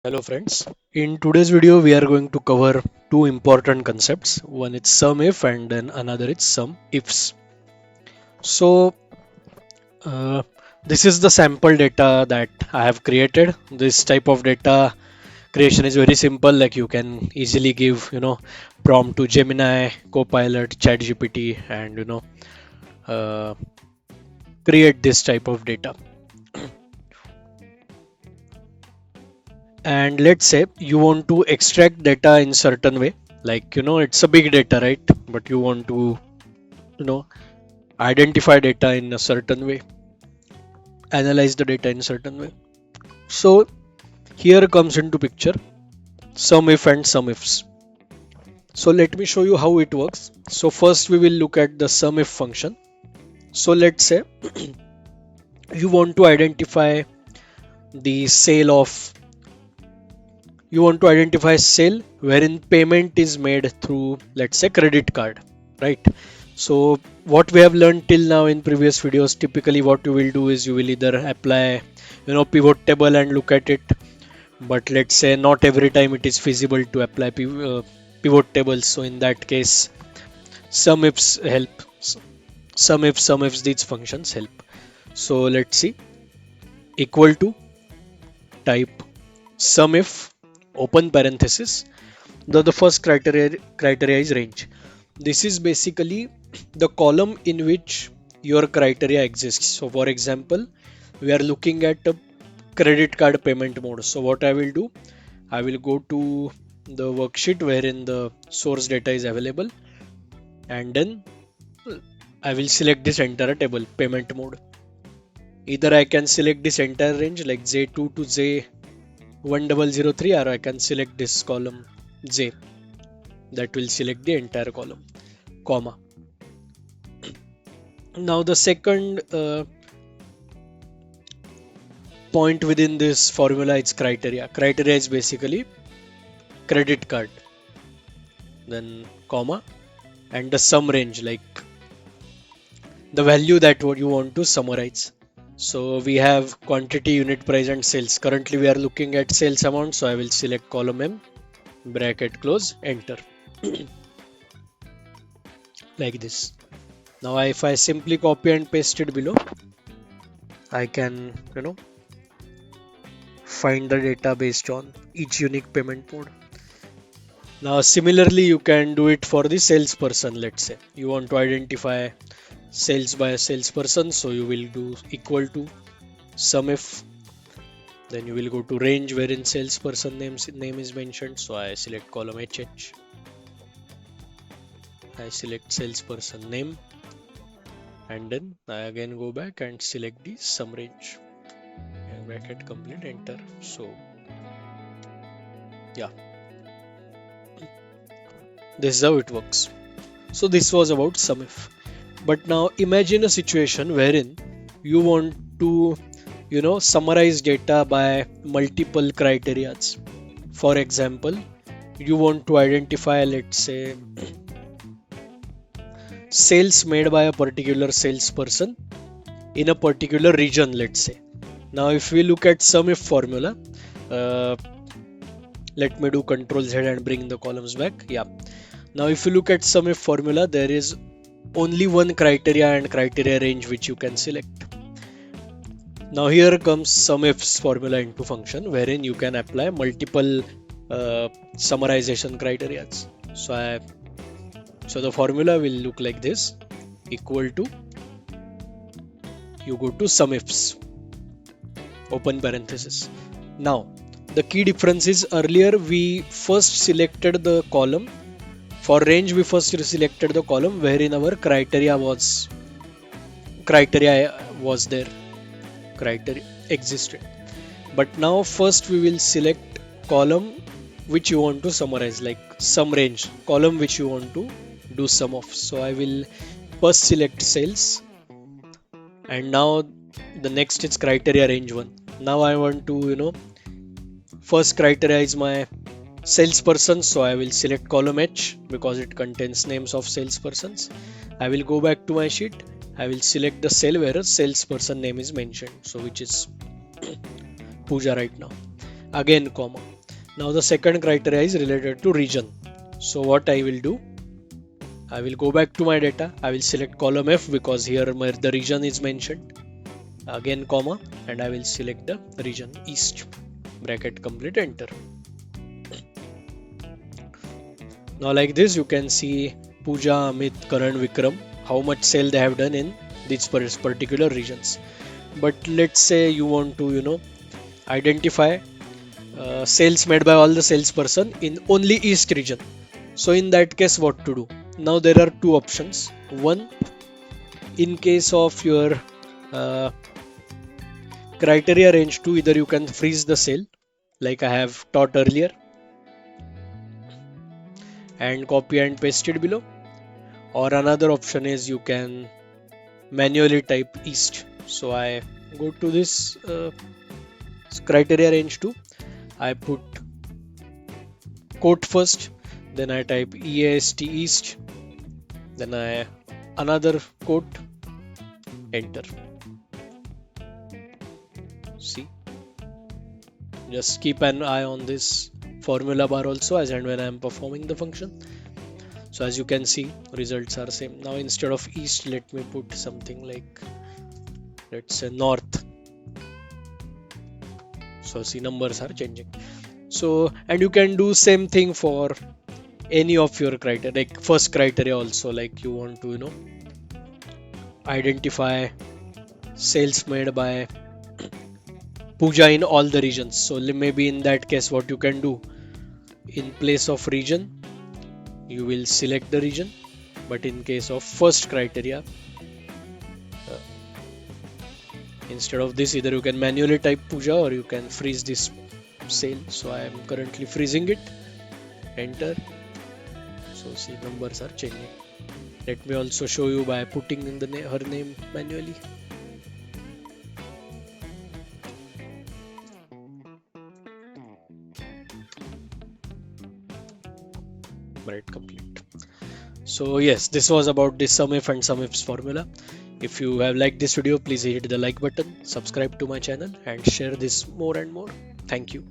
Hello friends. In today's video we are going to cover two important concepts. One is sum if and then another is sum ifs. So uh, this is the sample data that I have created. This type of data creation is very simple, like you can easily give prompt to Gemini, Copilot, ChatGPT and uh, create this type of data. And let's say you want to extract data in certain way, like it's a big data, right? But you want to you know identify data in a certain way, analyze the data in a certain way. So here comes into picture sum if and sum ifs. So let me show you how it works. So first we will look at the sum if function. So let's say you want to identify the sale of you want to identify sale wherein payment is made through, let's say, credit card, right? So what we have learned till now in previous videos, typically what you will do is you will either apply pivot table and look at it, but let's say not every time it is feasible to apply pivot tables. So in that case, sum ifs help. Sum ifs, these functions help. So let's see. Equal to, type sum if, open parenthesis. The first criteria is range. This is basically the column in which your criteria exists. So for example, we are looking at a credit card payment mode. So what I will do, I will go to the worksheet wherein the source data is available, and then I will select this entire table payment mode. Either I can select this entire range like J2 to J1003, or I can select this column J, that will select the entire column, comma. Now the second point within this formula is criteria. Criteria is basically credit card, then comma, and the sum range, like the value that what you want to summarize. So we have quantity, unit price and sales. Currently we are looking at sales amount, so I will select column M, bracket close, enter. Like this. Now if I simply copy and paste it below, I can find the data based on each unique payment mode. Now similarly you can do it for the salesperson. Let's say you want to identify sales by a salesperson, so you will do equal to sum if, then you will go to range wherein salesperson name is mentioned. So I select column HH, I select salesperson name, and then I again go back and select the sum range and bracket complete, enter. So yeah, this is how it works. So this was about sum if. But now imagine a situation wherein you want to summarize data by multiple criterias. For example, you want to identify, let's say, sales made by a particular salesperson in a particular region, let's say. Now if we look at sum if formula, uh, let me do Control Z and bring the columns back. Yeah, now if you look at sum if formula, there is only one criteria and criteria range which you can select. Now here comes sum ifs formula into function, wherein you can apply multiple summarization criteria. So the formula will look like this: equal to, you go to sum ifs, open parenthesis. Now the key difference is, earlier we first selected the column. For range we first selected the column wherein our criteria was there, criteria existed. But now first we will select column which you want to summarize, like sum range, column which you want to do sum of. So I will first select sales, and now the next is criteria range 1. Now I want to first criteria is my salesperson, so I will select column H because it contains names of salespersons. I will go back to my sheet, I will select the cell where a salesperson name is mentioned, so which is Pooja right now. Again comma. Now the second criteria is related to region. So what I will do, I will go back to my data. I will select column F because here the region is mentioned. Again comma, and I will select the region East. Bracket complete, enter. Now like this you can see Pooja, Amit, Karan, Vikram, how much sale they have done in these particular regions. But let's say you want to, identify sales made by all the salesperson in only East region. So in that case, what to do? Now there are two options. One, in case of your uh, criteria range 2, either you can freeze the sale like I have taught earlier and copy and paste it below, or another option is you can manually type East. So I go to this criteria range 2, I put quote first, then I type EAST East, then I another quote, enter. See, just keep an eye on this formula bar also as and when I am performing the function. So as you can see, results are same. Now instead of East, let me put something like, let's say, North. So see, numbers are changing. So, and you can do same thing for any of your criteria, like first criteria also, like you want to, identify sales made by Pooja in all the regions. So maybe in that case, what you can do, in place of region, you will select the region. But in case of first criteria, instead of this, either you can manually type Pooja or you can freeze this sale. So I am currently freezing it, enter. So see, numbers are changing. Let me also show you by putting in her name manually. Right, complete. So yes, this was about this SUMIF and SUMIF's formula. If you have liked this video, please hit the like button, subscribe to my channel and share this more and more. Thank you.